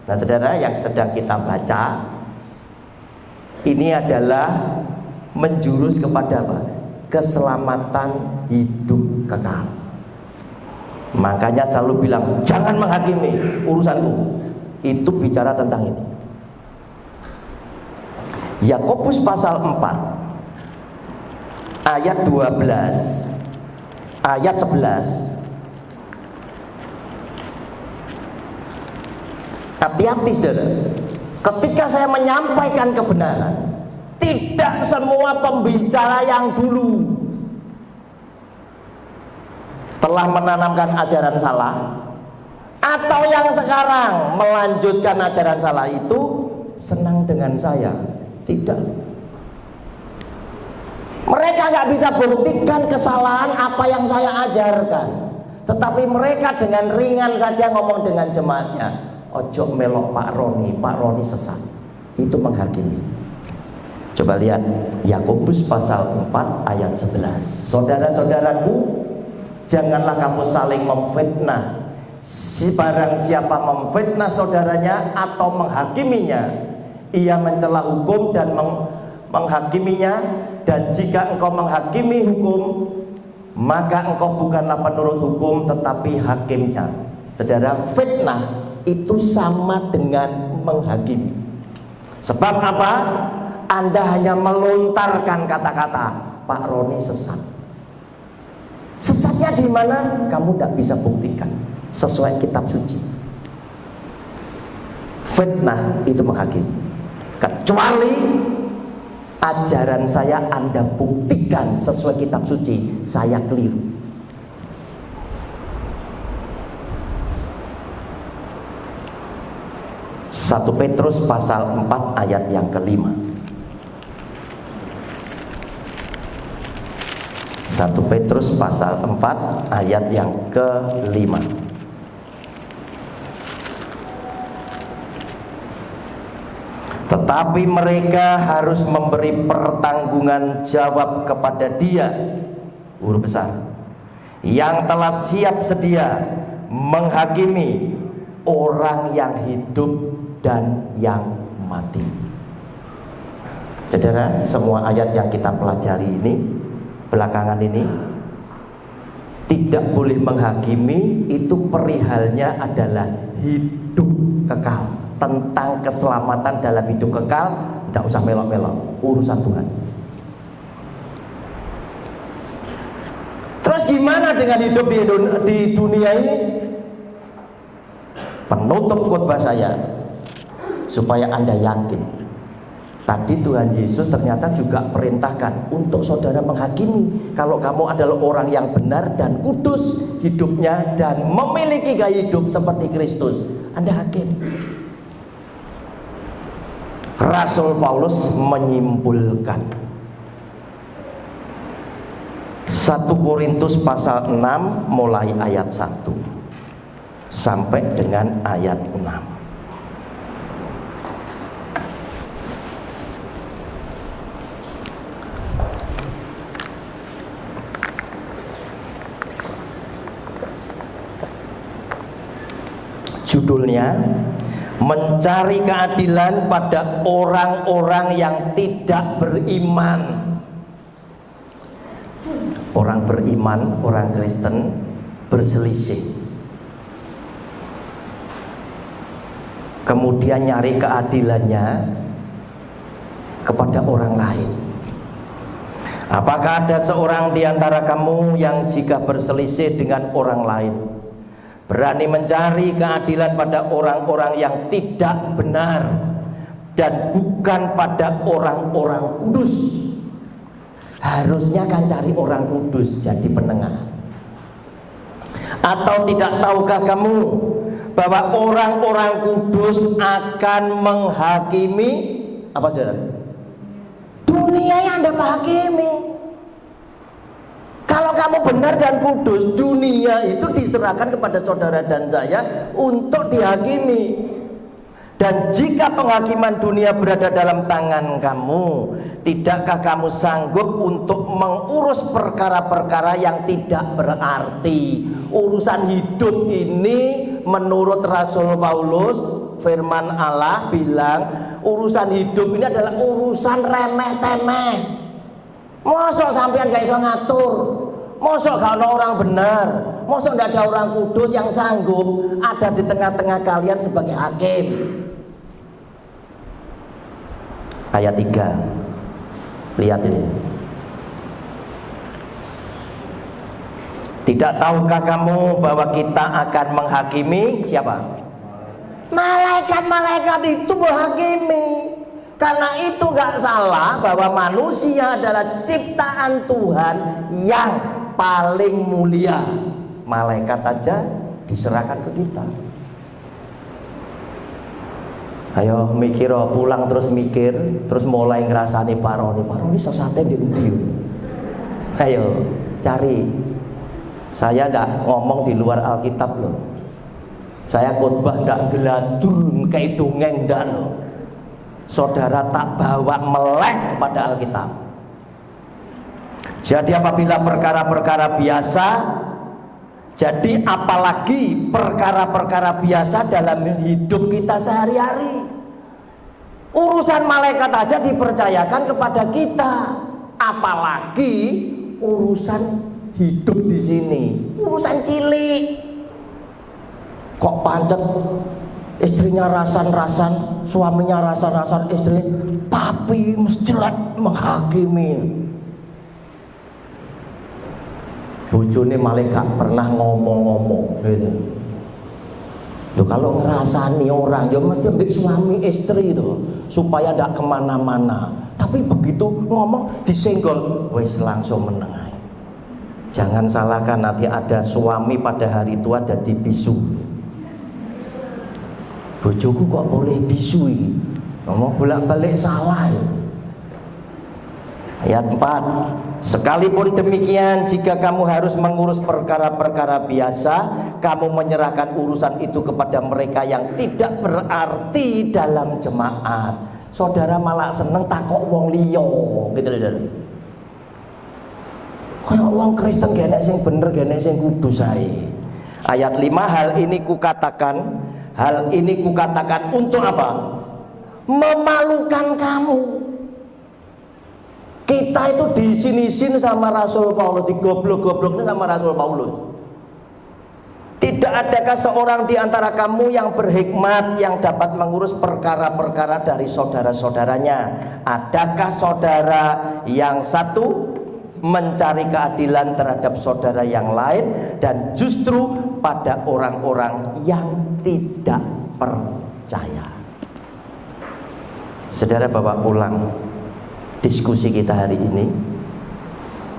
Nah saudara, yang sedang kita baca ini adalah menjurus kepada apa? Keselamatan hidup kekal. Makanya selalu bilang jangan menghakimi urusanku. Itu bicara tentang ini. Yakobus pasal 4 ayat 12 ayat 11. Hati-hati saudara, ketika saya menyampaikan kebenaran, tidak semua pembicara yang dulu telah menanamkan ajaran salah, atau yang sekarang melanjutkan ajaran salah itu senang dengan saya. Tidak. Mereka nggak bisa buktikan kesalahan apa yang saya ajarkan, tetapi mereka dengan ringan saja ngomong dengan jemaatnya, ojo melok Pak Roni sesat. Itu menghakimi. Coba lihat Yakobus pasal 4 ayat 11. Saudara-saudaraku, janganlah kamu saling memfitnah. Barang siapa memfitnah saudaranya atau menghakiminya, ia mencela hukum dan menghakiminya. Dan jika engkau menghakimi hukum, maka engkau bukanlah penurut hukum tetapi hakimnya. Saudara, fitnah itu sama dengan menghakimi. Sebab apa? Anda hanya melontarkan kata-kata Pak Roni sesat. Sesatnya di mana? Kamu tidak bisa buktikan sesuai kitab suci. Fitnah itu menghakimi. Kecuali ajaran saya Anda buktikan sesuai kitab suci, saya keliru. Satu Petrus pasal 4 ayat yang kelima. 1 Petrus pasal 4 ayat yang kelima. Tetapi mereka harus memberi pertanggungan jawab kepada Dia, huruf besar, yang telah siap sedia menghakimi orang yang hidup dan yang mati. Saudara, semua ayat yang kita pelajari ini belakangan ini tidak boleh menghakimi. Itu perihalnya adalah hidup kekal. Tentang keselamatan dalam hidup kekal, tidak usah melok-melok, urusan Tuhan. Terus gimana dengan hidup di dunia ini? Penutup khotbah saya supaya Anda yakin, tadi Tuhan Yesus ternyata juga perintahkan untuk saudara menghakimi. Kalau kamu adalah orang yang benar dan kudus hidupnya dan memiliki gaya hidup seperti Kristus, Anda hakim. Rasul Paulus menyimpulkan 1 Korintus pasal 6 mulai ayat 1 sampai dengan ayat 6. Judulnya mencari keadilan pada orang-orang yang tidak beriman. Orang beriman, orang Kristen berselisih, kemudian nyari keadilannya kepada orang lain. Apakah ada seorang di antara kamu yang jika berselisih dengan orang lain berani mencari keadilan pada orang-orang yang tidak benar dan bukan pada orang-orang kudus? Harusnya kan cari orang kudus jadi penengah. Atau tidak tahukah kamu bahwa orang-orang kudus akan menghakimi apa saudara? Dunia yang Anda hakimi. Kalau kamu benar dan kudus, dunia itu diserahkan kepada saudara dan saya untuk dihakimi. Dan jika penghakiman dunia berada dalam tangan kamu, tidakkah kamu sanggup untuk mengurus perkara-perkara yang tidak berarti? Urusan hidup ini menurut Rasul Paulus, firman Allah bilang, urusan hidup ini adalah urusan remeh-temeh. Mosok sampean gak iso ngatur, mosok gak ada orang benar, mosok gak ada orang kudus yang sanggup ada di tengah-tengah kalian sebagai hakim. Ayat 3, lihat ini. Tidak tahukah kamu bahwa kita akan menghakimi siapa? Malaikat-malaikat itu menghakimi. Karena itu gak salah bahwa manusia adalah ciptaan Tuhan yang paling mulia. Malaikat aja diserahkan ke kita. Ayo mikir, pulang terus mikir, terus mulai ngerasani paroni sesatnya di undi. Ayo cari. Saya ndak ngomong di luar Alkitab loh. Saya khotbah ndak geladur kayak dongeng ndak loh. Saudara tak bawa melek kepada Alkitab. Jadi apabila perkara-perkara biasa, jadi apalagi perkara-perkara biasa dalam hidup kita sehari-hari. Urusan malaikat aja dipercayakan kepada kita, apalagi urusan hidup di sini, urusan cilik. Kok pancet istrinya rasan-rasan, suaminya rasan-rasan, istri papi mesti menghakimi. Bojone malah gak pernah ngomong-ngomong gitu. Loh, kalau ngerasani orang ya mesti ambek suami istri itu supaya ndak kemana-mana. Tapi begitu ngomong disenggol, wes langsung menengai. Jangan salahkan nanti ada suami pada hari tua jadi bisu. Bojoku kok boleh bisu ini? Ngomong bolak-balik salah ya. Ayat 4, sekalipun demikian jika kamu harus mengurus perkara-perkara biasa, kamu menyerahkan urusan itu kepada mereka yang tidak berarti dalam jemaat. Saudara malah seneng takok wong liya gitu lho. Kayak wong Kristen genek sing bener, genek sing kudus ae. Ayat 5, hal ini kukatakan untuk apa? Memalukan kamu. Kita itu disinisin sama Rasul Paulus, digoblok-gobloknya sama Rasul Paulus. Tidak adakah seorang di antara kamu yang berhikmat yang dapat mengurus perkara-perkara dari saudara-saudaranya? Adakah saudara yang satu mencari keadilan terhadap saudara yang lain dan justru pada orang-orang yang tidak percaya? Saudara bawa pulang diskusi kita hari ini,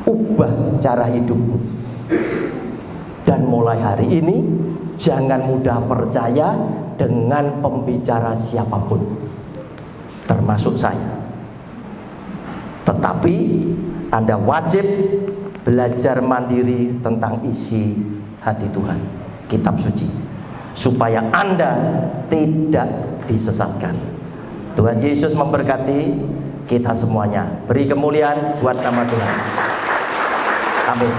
ubah cara hidupmu, dan mulai hari ini jangan mudah percaya dengan pembicara siapapun, termasuk saya. Tetapi Anda wajib belajar mandiri tentang isi hati Tuhan, kitab suci, supaya Anda tidak disesatkan. Tuhan Yesus memberkati kita semuanya. Beri kemuliaan buat nama Tuhan. Amin.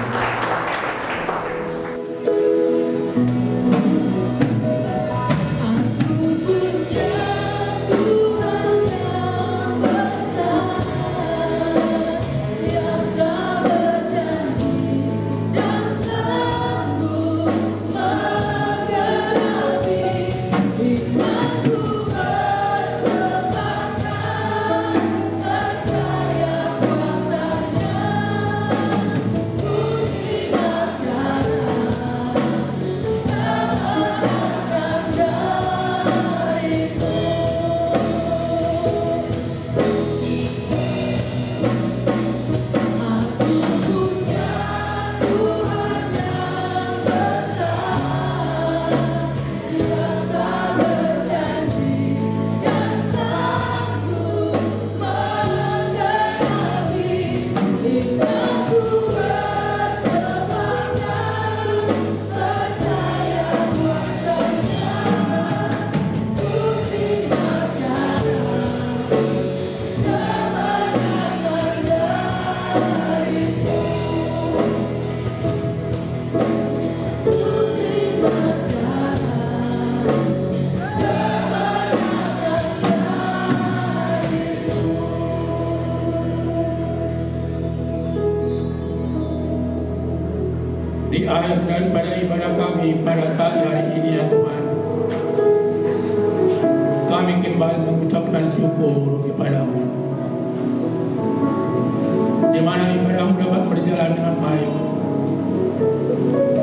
akhir daripada ibadah kami pada pagi hari ini ya Tuhan, kami kembali mengucapkan syukur kepadamu, di mana ibadahmu dapat berjalan dengan baik.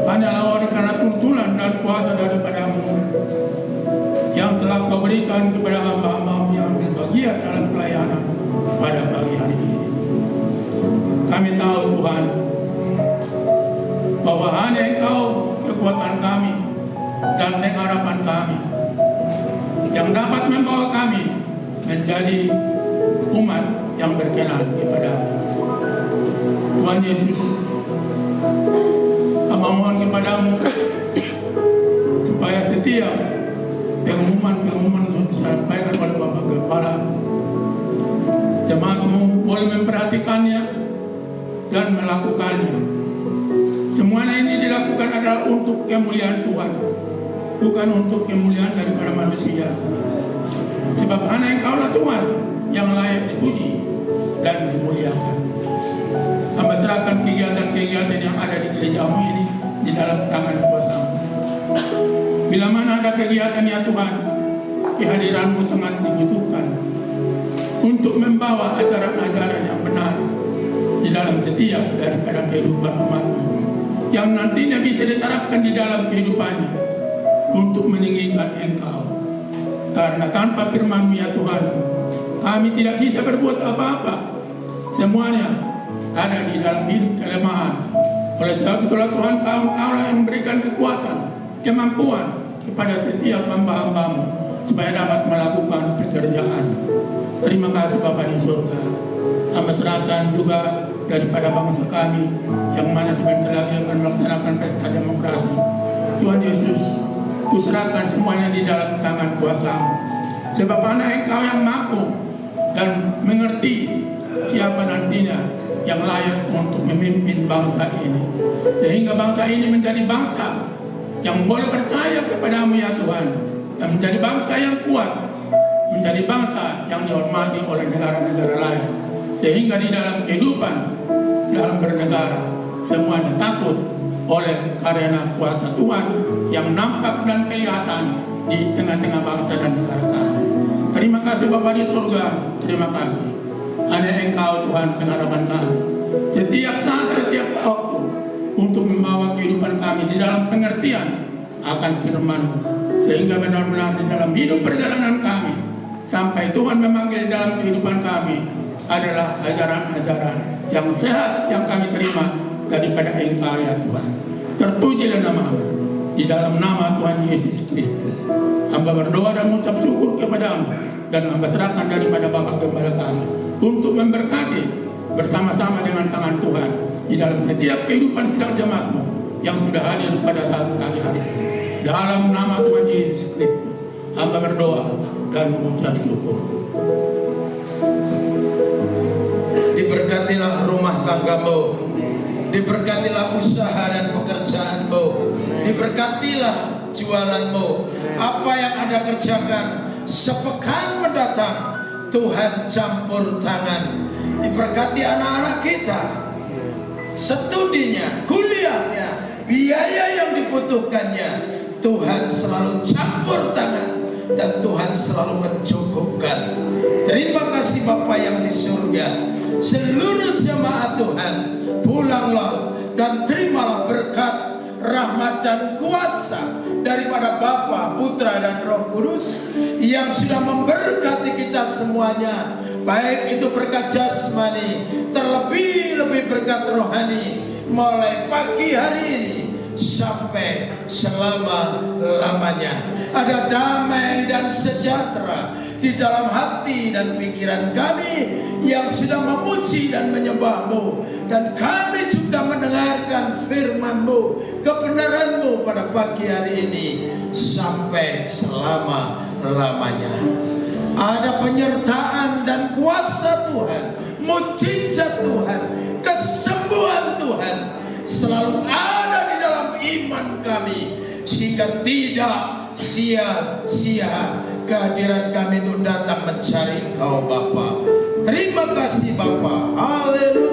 Hanyalah oleh karena tuntunan dan kuasa daripadamu yang telah kau berikan kepada hamba-hambamu yang berbahagia dalam pelayanan pada pagi hari ini. Kami tahu Tuhan, bahwa hanya Engkau kekuatan kami dan pengharapan kami yang dapat membawa kami menjadi umat yang berkenan kepadamu. Tuhan Yesus, kami mohon kepadamu supaya setiap pengumuman yang disampaikan oleh Bapak Gembala, jemaatmu boleh memperhatikannya dan melakukannya. Semuanya ini dilakukan adalah untuk kemuliaan Tuhan, bukan untuk kemuliaan daripada manusia. Sebab hanya Engkaulah Tuhan yang layak dipuji dan dimuliakan. Hamba serahkan kegiatan-kegiatan yang ada di gerejamu ini di dalam tangan kuasa-Mu. Bila mana ada kegiatan ya Tuhan, kehadiran-Mu sangat dibutuhkan untuk membawa ajaran-ajaran yang benar di dalam setiap daripada kehidupan umat-Mu, yang nantinya bisa diterapkan di dalam kehidupannya untuk meninggikan Engkau. Karena tanpa firman-Mu ya Tuhan, kami tidak bisa berbuat apa-apa. Semuanya ada di dalam hidup kelemahan. Oleh sebab itulah Tuhan, Engkau yang memberikan kekuatan, kemampuan kepada setiap hamba-hamba-Mu supaya dapat melakukan pekerjaan. Terima kasih Bapa di surga. Hamba serahkan juga daripada bangsa kami yang mana sebentar lagi akan melaksanakan pesta demokrasi. Tuhan Yesus, kuserahkan semuanya di dalam tangan kuasa-Mu. Sebab hanya Engkau yang mampu dan mengerti siapa nantinya yang layak untuk memimpin bangsa ini, sehingga bangsa ini menjadi bangsa yang boleh percaya kepadamu ya Tuhan, dan menjadi bangsa yang kuat, menjadi bangsa yang dihormati oleh negara-negara lain, sehingga di dalam kehidupan dalam bernegara semuanya takut oleh karena kuasa Tuhan yang nampak dan kelihatan di tengah-tengah bangsa dan negara kami. Terima kasih Bapa di surga, terima kasih. Hanya Engkau Tuhan pengharapan kami setiap saat, setiap waktu, untuk membawa kehidupan kami di dalam pengertian akan firman-Mu, sehingga benar-benar di dalam hidup perjalanan kami sampai Tuhan memanggil dalam kehidupan kami adalah ajaran-ajaran yang sehat yang kami terima daripada Engkau ya Tuhan. Terpujilah nama-Mu di dalam nama Tuhan Yesus Kristus. Hamba berdoa dan mengucap syukur kepadamu, dan hamba serahkan daripada Bapak Gembala kami untuk memberkati bersama-sama dengan tangan Tuhan di dalam setiap kehidupan sidang jemaat-Mu yang sudah hadir pada saat pagi hari. Dalam nama Tuhan Yesus Kristus, hamba berdoa dan mengucap syukur. Diberkatilah rumah tanggamu, diberkatilah usaha dan pekerjaanmu, diberkatilah jualanmu. Apa yang Anda kerjakan sepekan mendatang, Tuhan campur tangan. Diberkati anak-anak kita, studinya, kuliahnya, biaya yang dibutuhkannya, Tuhan selalu campur tangan dan Tuhan selalu mencukupkan. Terima kasih Bapa yang di surga. Seluruh jemaat Tuhan, pulanglah dan terimalah berkat, rahmat dan kuasa daripada Bapa, Putra dan Roh Kudus yang sudah memberkati kita semuanya, baik itu berkat jasmani, terlebih-lebih berkat rohani, mulai pagi hari ini sampai selama-lamanya. Ada damai dan sejahtera di dalam hati dan pikiran kami yang sudah memuji dan menyembah-Mu, dan kami juga mendengarkan firman-Mu, kebenaran-Mu pada pagi hari ini sampai selama-lamanya. Ada penyertaan dan kuasa Tuhan, mujizat Tuhan, kesembuhan Tuhan selalu ada di dalam iman kami, sehingga tidak sia-sia kehadiran kami itu datang mencari Engkau Bapa. Terima kasih Bapa. Haleluya.